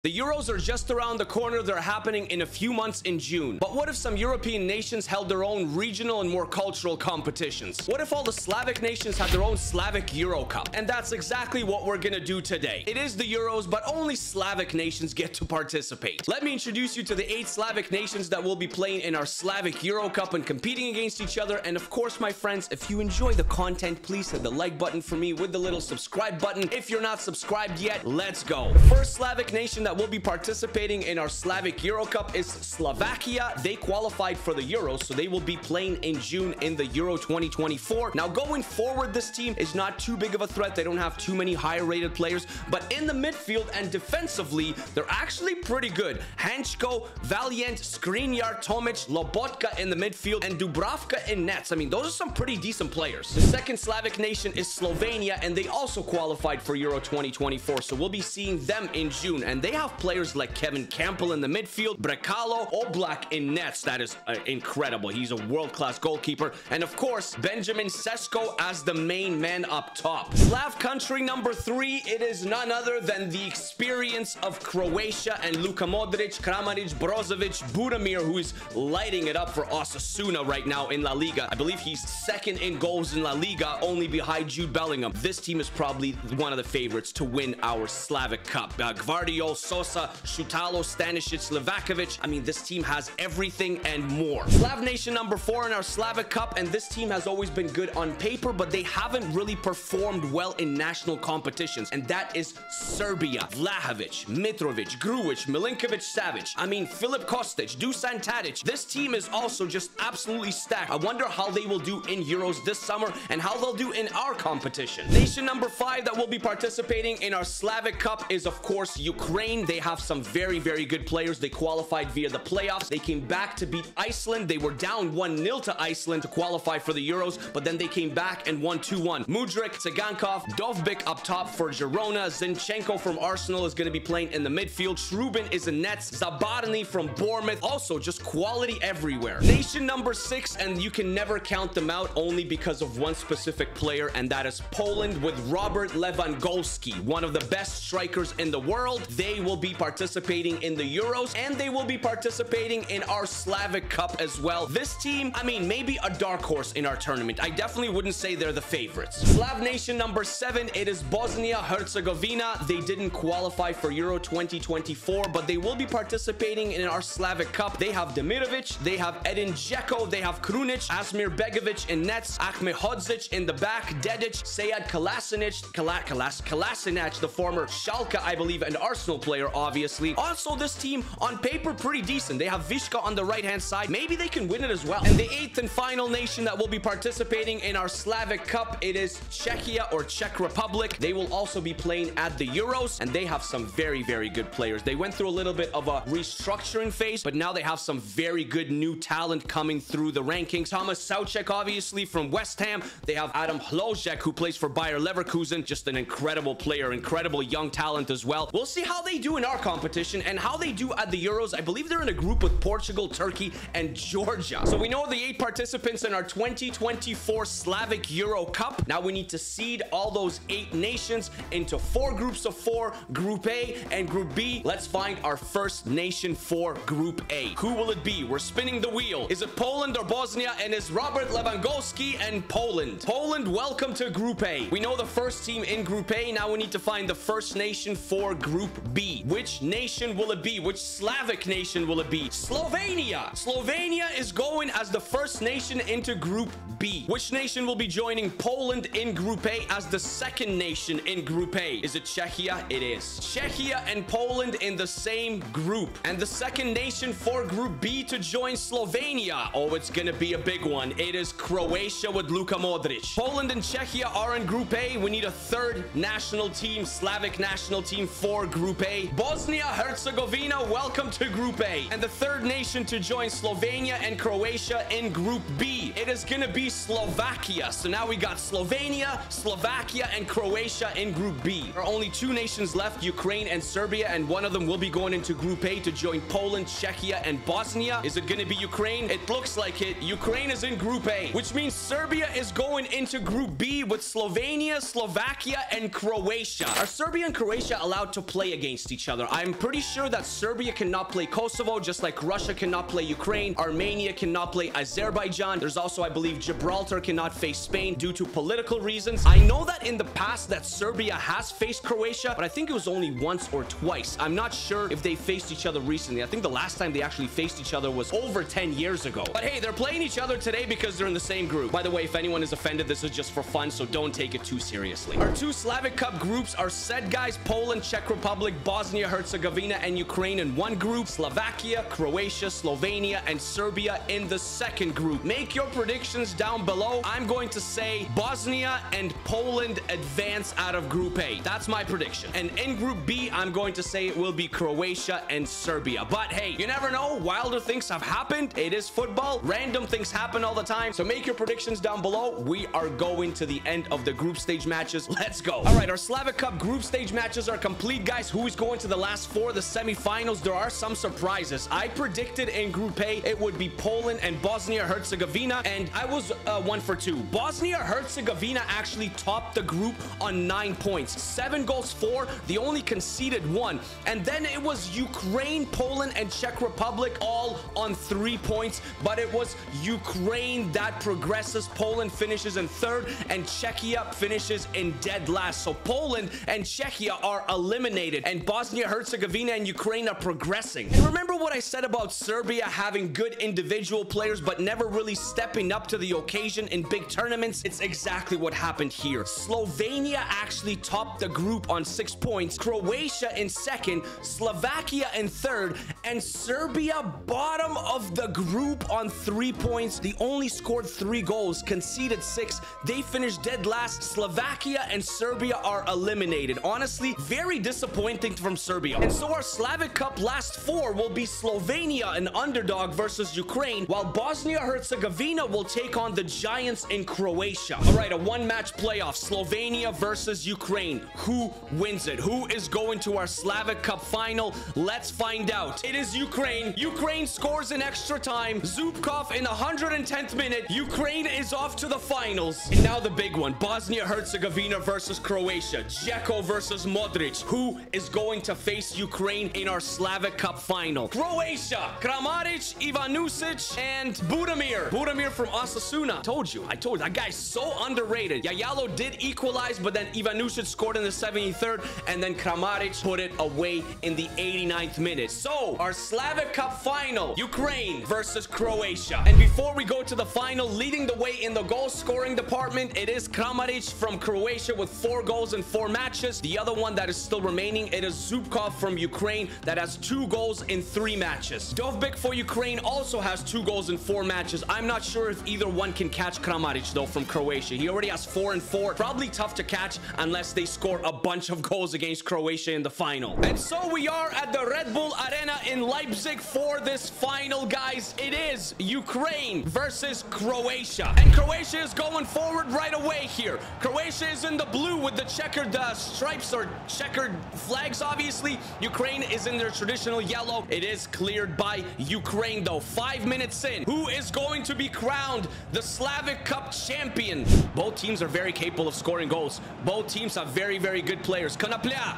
The Euros are just around the corner. They're happening in a few months in June. But what if some European nations held their own regional and more cultural competitions? What if all the Slavic nations had their own Slavic Euro Cup? And that's exactly what we're gonna do today. It is the Euros, but only Slavic nations get to participate. Let me introduce you to the 8 Slavic nations that will be playing in our Slavic Euro Cup and competing against each other. And of course, my friends, if you enjoy the content, please hit the like button for me with the little subscribe button. If you're not subscribed yet, let's go. The first Slavic nation that will be participating in our Slavic Euro Cup is Slovakia. They qualified for the Euros, so they will be playing in June in the Euro 2024. Now, going forward, this team is not too big of a threat. They don't have too many higher rated players, but in the midfield and defensively, they're actually pretty good. Hanchko, Valiant, Skriniar, Tomic, Lobotka in the midfield, and Dubravka in nets. I mean, those are some pretty decent players. The second Slavic nation is Slovenia, and they also qualified for Euro 2024, so we'll be seeing them in June, and they have players like Kevin Campbell in the midfield, Brekalo, Oblak in nets. That is incredible. He's a world-class goalkeeper. And of course, Benjamin Sesko as the main man up top. Slav country number 3, it is none other than the experience of Croatia and Luka Modric, Kramaric, Brozovic, Budimir, who is lighting it up for Osasuna right now in La Liga. I believe he's second in goals in La Liga, only behind Jude Bellingham. This team is probably one of the favorites to win our Slavic Cup. Gvardiol, Sosa, Shutalo, Stanisic, Livakovic. I mean, this team has everything and more. Slav nation number 4 in our Slavic Cup, and this team has always been good on paper, but they haven't really performed well in national competitions, and that is Serbia. Vlahovic, Mitrovic, Grujic, Milinkovic, Savic. I mean, Filip Kostic, Dusan Tadic. This team is also just absolutely stacked. I wonder how they will do in Euros this summer and how they'll do in our competition. Nation number 5 that will be participating in our Slavic Cup is, of course, Ukraine. They have some very good players. They qualified via the playoffs. They came back to beat Iceland. They were down 1-0 to Iceland to qualify for the Euros, but then they came back and won 2-1. Mudryk, Tsigankov, Dovbyk up top for Girona. Zinchenko from Arsenal is going to be playing in the midfield. Shrubin is in nets. Zabarny from Bournemouth. Also, just quality everywhere. Nation number 6, and you can never count them out only because of one specific player, and that is Poland with Robert Lewandowski, one of the best strikers in the world. They will be participating in the Euros, and they will be participating in our Slavic Cup as well. This team, I mean, maybe a dark horse in our tournament. I definitely wouldn't say they're the favorites. Slav nation number 7, it is Bosnia-Herzegovina. They didn't qualify for Euro 2024, but they will be participating in our Slavic Cup. They have Demirovic, they have Edin Dzeko, they have Krunic, Asmir Begovic in nets, Ahmed Hodzic in the back, Dedic, Sead Kolasinac, the former Schalke, I believe, and Arsenal player, obviously. Also, this team on paper pretty decent. They have Vishka on the right hand side. Maybe they can win it as well. And the 8th and final nation that will be participating in our Slavic Cup, it is Czechia or Czech Republic. They will also be playing at the Euros, and they have some very good players. They went through a little bit of a restructuring phase, but now they have some very good new talent coming through the rankings. Thomas Soucek, obviously, from West Ham. They have Adam Hlozek, who plays for Bayer Leverkusen. Just an incredible player, incredible young talent as well. We'll see how they do in our competition and how they do at the Euros. I believe they're in a group with Portugal, Turkey, and Georgia. So we know the 8 participants in our 2024 Slavic Euro Cup. Now we need to seed all those 8 nations into 4 groups of 4, Group A and Group B. Let's find our first nation for Group A. Who will it be? We're spinning the wheel. Is it Poland or Bosnia? And is Robert Lewandowski and Poland? Poland, welcome to Group A. We know the first team in Group A. Now we need to find the first nation for Group B. Which nation will it be? Which Slavic nation will it be? Slovenia. Slovenia is going as the first nation into Group B. Which nation will be joining Poland in Group A as the second nation in Group A? Is it Czechia? It is. Czechia and Poland in the same group. And the second nation for Group B to join Slovenia. Oh, it's gonna be a big one. It is Croatia with Luka Modric. Poland and Czechia are in Group A. We need a third national team, Slavic national team for Group A. Bosnia-Herzegovina, welcome to Group A. And the third nation to join Slovenia and Croatia in Group B. It is gonna be Slovakia. So now we got Slovenia, Slovakia, and Croatia in Group B. There are only 2 nations left, Ukraine and Serbia, and one of them will be going into Group A to join Poland, Czechia, and Bosnia. Is it gonna be Ukraine? It looks like it. Ukraine is in Group A, which means Serbia is going into Group B with Slovenia, Slovakia, and Croatia. Are Serbia and Croatia allowed to play against faced each other. I'm pretty sure that Serbia cannot play Kosovo, just like Russia cannot play Ukraine. Armenia cannot play Azerbaijan. There's also, I believe, Gibraltar cannot face Spain due to political reasons. I know that in the past that Serbia has faced Croatia, but I think it was only once or twice. I'm not sure if they faced each other recently. I think the last time they actually faced each other was over 10 years ago. But hey, they're playing each other today because they're in the same group. By the way, if anyone is offended, this is just for fun, so don't take it too seriously. Our two Slavic Cup groups are set, guys. Poland, Czech Republic, Bosnia, Herzegovina, and Ukraine in one group. Slovakia, Croatia, Slovenia, and Serbia in the second group. Make your predictions down below. I'm going to say Bosnia and Poland advance out of Group A. That's my prediction. And in Group B, I'm going to say it will be Croatia and Serbia. But hey, you never know. Wilder things have happened. It is football. Random things happen all the time. So make your predictions down below. We are going to the end of the group stage matches. Let's go. All right, our Slavic Cup group stage matches are complete, guys. Who is going to the last four, the semifinals? There are some surprises. I predicted in Group A it would be Poland and Bosnia-Herzegovina, and I was 1 for 2. Bosnia-Herzegovina actually topped the group on 9 points. 7 goals for. They only conceded 1. And then it was Ukraine, Poland, and Czech Republic all on 3 points, but it was Ukraine that progresses. Poland finishes in 3rd, and Czechia finishes in dead last. So Poland and Czechia are eliminated, and Bosnia-Herzegovina and Ukraine are progressing. And remember what I said about Serbia having good individual players, but never really stepping up to the occasion in big tournaments? It's exactly what happened here. Slovenia actually topped the group on 6 points, Croatia in 2nd, Slovakia in 3rd, and Serbia bottom of the group on 3 points. They only scored 3 goals, conceded 6. They finished dead last. Slovakia and Serbia are eliminated. Honestly, very disappointing from Serbia. And so our Slavic Cup last 4 will be Slovenia, an underdog, versus Ukraine, while Bosnia-Herzegovina will take on the giants in Croatia. All right, a one-match playoff, Slovenia versus Ukraine. Who wins it? Who is going to our Slavic Cup final? Let's find out. It is Ukraine. Ukraine scores in extra time. Zubkov in 110th minute. Ukraine is off to the finals. And now the big one, Bosnia-Herzegovina versus Croatia. Dzeko versus Modric. Who is going to face Ukraine in our Slavic Cup final? Croatia, Kramaric, Ivanusic, and Budimir. Budimir from Osasuna. I told you, that guy's so underrated. Yayalo did equalize, but then Ivanusic scored in the 73rd, and then Kramaric put it away in the 89th minute. So, our Slavic Cup final, Ukraine versus Croatia. And before we go to the final, leading the way in the goal scoring department, it is Kramaric from Croatia with 4 goals in 4 matches. The other one that is still remaining, it is Zubkov from Ukraine that has 2 goals in 3 matches. Dovbik for Ukraine also has 2 goals in 4 matches. I'm not sure if either one can catch Kramaric though from Croatia. He already has 4 and 4. Probably tough to catch unless they score a bunch of goals against Croatia in the final. And so we are at the Red Bull Arena in Leipzig for this final, guys. It is Ukraine versus Croatia. And Croatia is going forward right away here. Croatia is in the blue with the checkered stripes or checkered flags, obviously. Ukraine is in their traditional yellow. It is cleared by Ukraine, though. 5 minutes in. Who is going to be crowned the Slavic Cup champion? Both teams are very capable of scoring goals. Both teams have very, very good players. Konoplia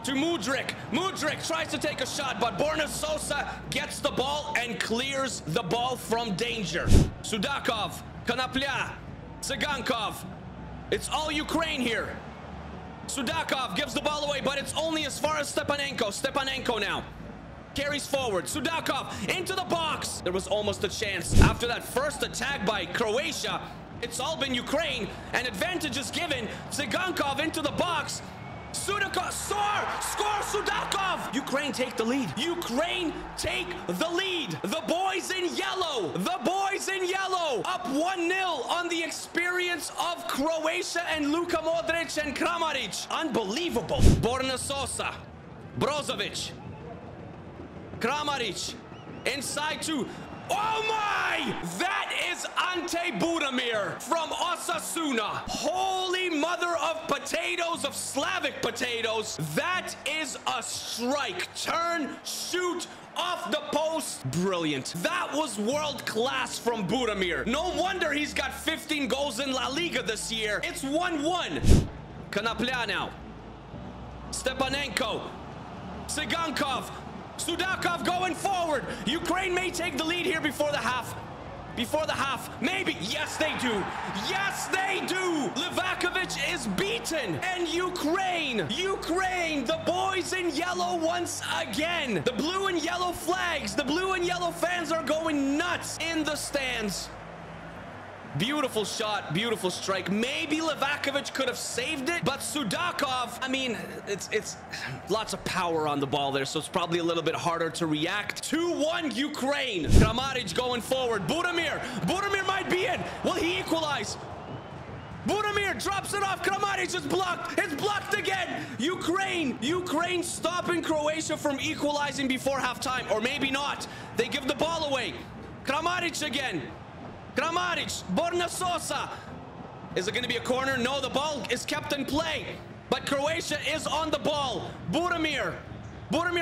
to Mudryk. Mudryk tries to take a shot, but Borna Sosa gets the ball and clears the ball from danger. Sudakov, Konoplia, Tsigankov. It's all Ukraine here. Sudakov gives the ball away, but it's only as far as Stepanenko. Stepanenko now carries forward. Sudakov into the box. There was almost a chance. After that first attack by Croatia, it's all been Ukraine. An advantage is given. Tsigankov into the box. Sudakov, score Sudakov! Ukraine take the lead. Ukraine take the lead. The boys in yellow. The boys in yellow. Up 1-0 on the experience of Croatia and Luka Modric and Kramaric. Unbelievable. Borna Sosa. Brozovic. Kramaric. Inside to... Oh my! That is Ante Budimir from Osasuna. Holy mother of potatoes, of Slavic potatoes. That is a strike. Turn, shoot, off the post. Brilliant. That was world class from Budimir. No wonder he's got 15 goals in La Liga this year. It's 1-1. Konoplia now. Stepanenko, Tsigankov, Sudakov going forward. Ukraine may take the lead here before the half. Before the half, maybe. Yes, they do. Yes, they do. Livakovic is beaten. And Ukraine, the boys in yellow once again. The blue and yellow flags, the blue and yellow fans are going nuts in the stands. Beautiful shot, beautiful strike. Maybe Livakovic could have saved it, but Sudakov, I mean, it's lots of power on the ball there, so it's probably a little bit harder to react. 2-1 Ukraine. Kramaric going forward. Budimir might be in. Will he equalize? Budimir drops it off. Kramaric is blocked. It's blocked again. Ukraine stopping Croatia from equalizing before halftime, or maybe not. They give the ball away. Kramaric again. Kramaric, Borna Sosa. Is it going to be a corner? No, the ball is kept in play. But Croatia is on the ball. Budimir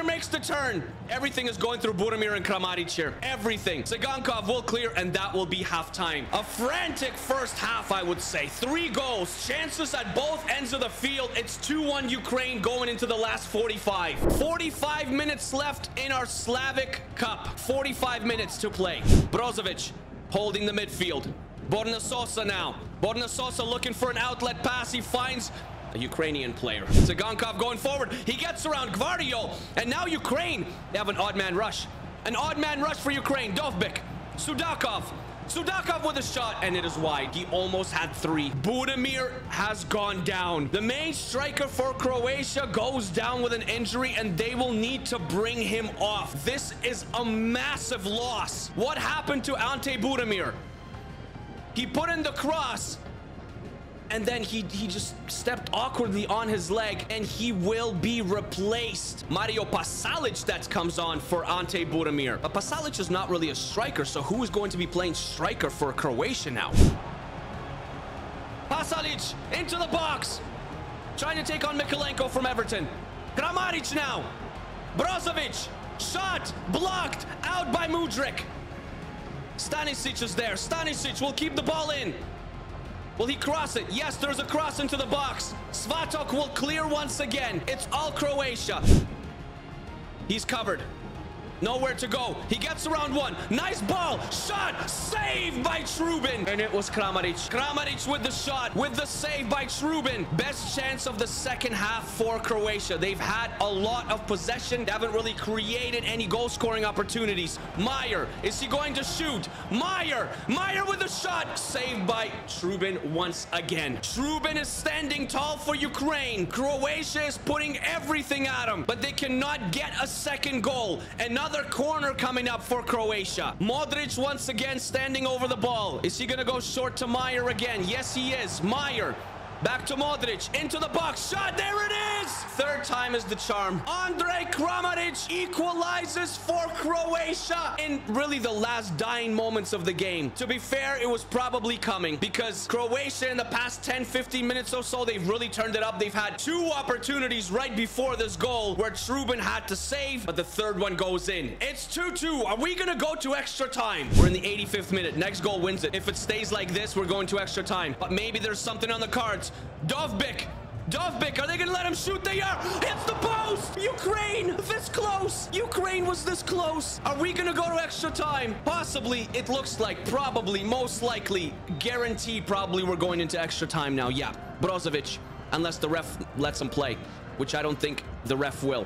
makes the turn. Everything is going through Budimir and Kramaric here. Everything. Tsigankov will clear, and that will be halftime. A frantic first half, I would say. 3 goals. Chances at both ends of the field. It's 2-1 Ukraine going into the last 45. 45 minutes left in our Slavic Cup. 45 minutes to play. Brozovic holding the midfield. Borna Sosa now. Borna Sosa looking for an outlet pass. He finds a Ukrainian player. Tsigankov going forward. He gets around Gvardiol. And now Ukraine, they have an odd man rush. An odd man rush for Ukraine. Dovbyk. Sudakov with a shot, and it is wide. He almost had 3. Budimir has gone down. The main striker for Croatia goes down with an injury, and they will need to bring him off. This is a massive loss. What happened to Ante Budimir? He put in the cross, and then he just stepped awkwardly on his leg, and he will be replaced. Mario Pasalic that comes on for Ante Budimir. But Pasalic is not really a striker, so who is going to be playing striker for Croatia now? Pasalic into the box, trying to take on Mikolenko from Everton. Kramaric now. Brozovic, shot, blocked, out by Mudryk. Stanisic is there. Stanisic will keep the ball in. Will he cross it? Yes, there's a cross into the box. Svatok will clear once again. It's all Croatia. He's covered. Nowhere to go. He gets around one. Nice ball. Shot. Saved by Trubin. And it was Kramaric. Kramaric with the shot. With the save by Trubin. Best chance of the second half for Croatia. They've had a lot of possession. They haven't really created any goal-scoring opportunities. Meyer. Is he going to shoot? Meyer with the shot. Saved by Trubin once again. Trubin is standing tall for Ukraine. Croatia is putting everything at him, but they cannot get a second goal. Another corner coming up for Croatia. Modric once again standing over the ball. Is he gonna go short to Meyer again? Yes, he is. Meyer back to Modric, into the box, shot, there it is! Third time is the charm. Andrej Kramaric equalizes for Croatia in really the last dying moments of the game. To be fair, it was probably coming, because Croatia in the past 10-15 minutes or so, they've really turned it up. They've had 2 opportunities right before this goal where Trubin had to save, but the third one goes in. It's 2-2. Are we gonna go to extra time? We're in the 85th minute. Next goal wins it. If it stays like this, we're going to extra time, but maybe there's something on the cards. Dovbyk, are they gonna let him shoot? They are. Hits the post. Ukraine this close. Ukraine was this close. Are we gonna go to extra time? Possibly. It looks like, probably, most likely, guaranteed, probably we're going into extra time now. Yeah, Brozovic, unless the ref lets him play, which I don't think the ref will.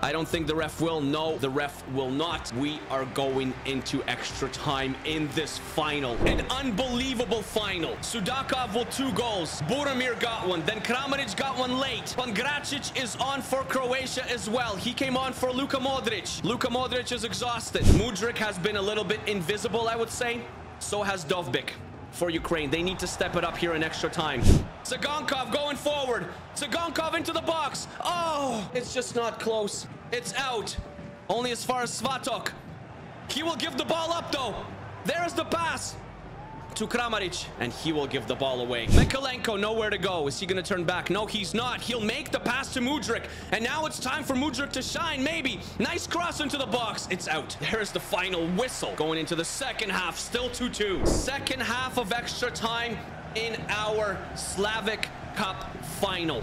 I don't think the ref will. No, the ref will not. We are going into extra time in this final. An unbelievable final. Sudakov with 2 goals. Budimir got one. Then Kramaric got one late. Pangracic is on for Croatia as well. He came on for Luka Modric. Luka Modric is exhausted. Mudryk has been a little bit invisible, I would say. So has Dovbyk. For Ukraine, they need to step it up here in extra time. Tsigankov going forward. Tsigankov into the box. Oh, it's just not close. It's out. Only as far as Svatok. He will give the ball up though. There's the pass to Kramaric, and he will give the ball away. Mikolenko nowhere to go. Is he going to turn back? No, he's not. He'll make the pass to Mudryk, and now it's time for Mudryk to shine. Maybe. Nice cross into the box. It's out. There's the final whistle. Going into the second half. Still 2-2. Second half of extra time in our Slavic Cup final.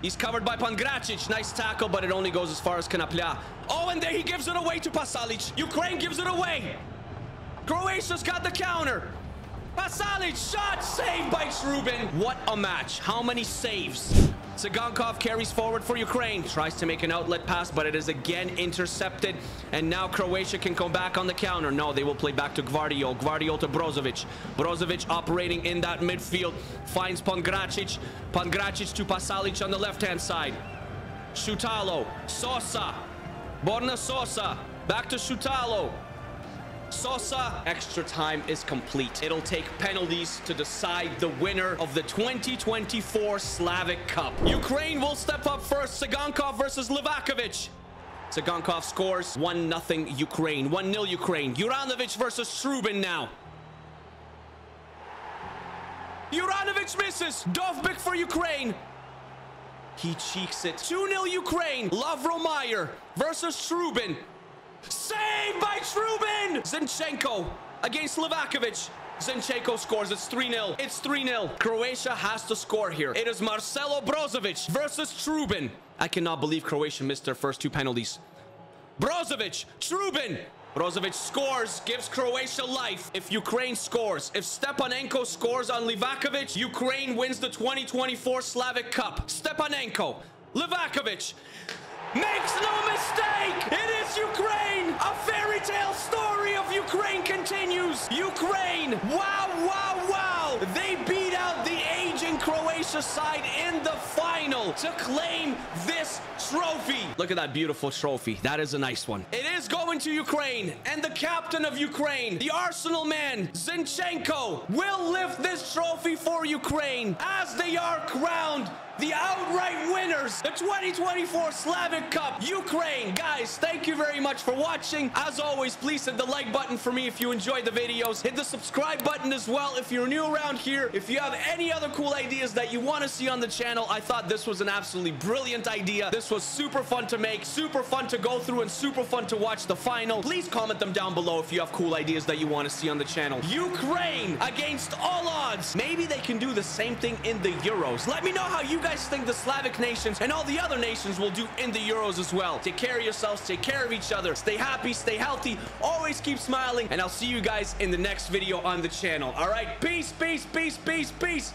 He's covered by Pangracic. Nice tackle, but it only goes as far as Konoplia. Oh, and there he gives it away to Pasalic. Ukraine gives it away. Croatia's got the counter. Pasalic, shot, saved by Trubin. What a match. How many saves? Tsigankov carries forward for Ukraine. Tries to make an outlet pass, but it is again intercepted. And now Croatia can come back on the counter. No, they will play back to Gvardiol. Gvardiol to Brozovic. Brozovic operating in that midfield. Finds Pangracic. Pangracic to Pasalic on the left-hand side. Shutalo. Sosa. Borna Sosa. Back to Shutalo. Sosa. Extra time is complete. It'll take penalties to decide the winner of the 2024 Slavic Cup. Ukraine will step up first. Tsigankov versus Livakovic. Tsigankov scores 1-0 Ukraine. 1-0 Ukraine. Juranovic versus Trubin now. Juranovic misses. Dovbyk for Ukraine. He cheeks it. 2-0 Ukraine. Lavromayer versus Trubin. Saved by Trubin! Zinchenko against Livakovic. Zinchenko scores. It's 3-0. It's 3-0. Croatia has to score here. It is Marcelo Brozovic versus Trubin. I cannot believe Croatia missed their first 2 penalties. Brozovic, Trubin. Brozovic scores, gives Croatia life. If Ukraine scores, if Stepanenko scores on Livakovic, Ukraine wins the 2024 Slavic Cup. Stepanenko, Livakovic. Makes no mistake! It is Ukraine! A fairy tale story of Ukraine continues! Ukraine! Wow, wow, wow! They beat out the aging Croatia side in the final to claim this trophy. Look at that beautiful trophy. That is a nice one. It is going to Ukraine, and the captain of Ukraine, the Arsenal man, Zinchenko, will lift this trophy for Ukraine as they are crowned the outright winners, the 2024 Slavic Cup, Ukraine. Guys, thank you very much for watching. As always, please hit the like button for me if you enjoyed the videos. Hit the subscribe button as well if you're new around here. If you have any other cool ideas that you want to see on the channel, I thought this was an absolutely brilliant idea. This was super fun to make, super fun to go through, and super fun to watch the final. Please comment them down below if you have cool ideas that you want to see on the channel. Ukraine against all odds. Maybe they can do the same thing in the Euros. Let me know how you guys think the Slavic nations and all the other nations will do in the Euros as well. Take care of yourselves, take care of each other, stay happy, stay healthy, always keep smiling, and I'll see you guys in the next video on the channel. All right, peace, peace, peace, peace, peace.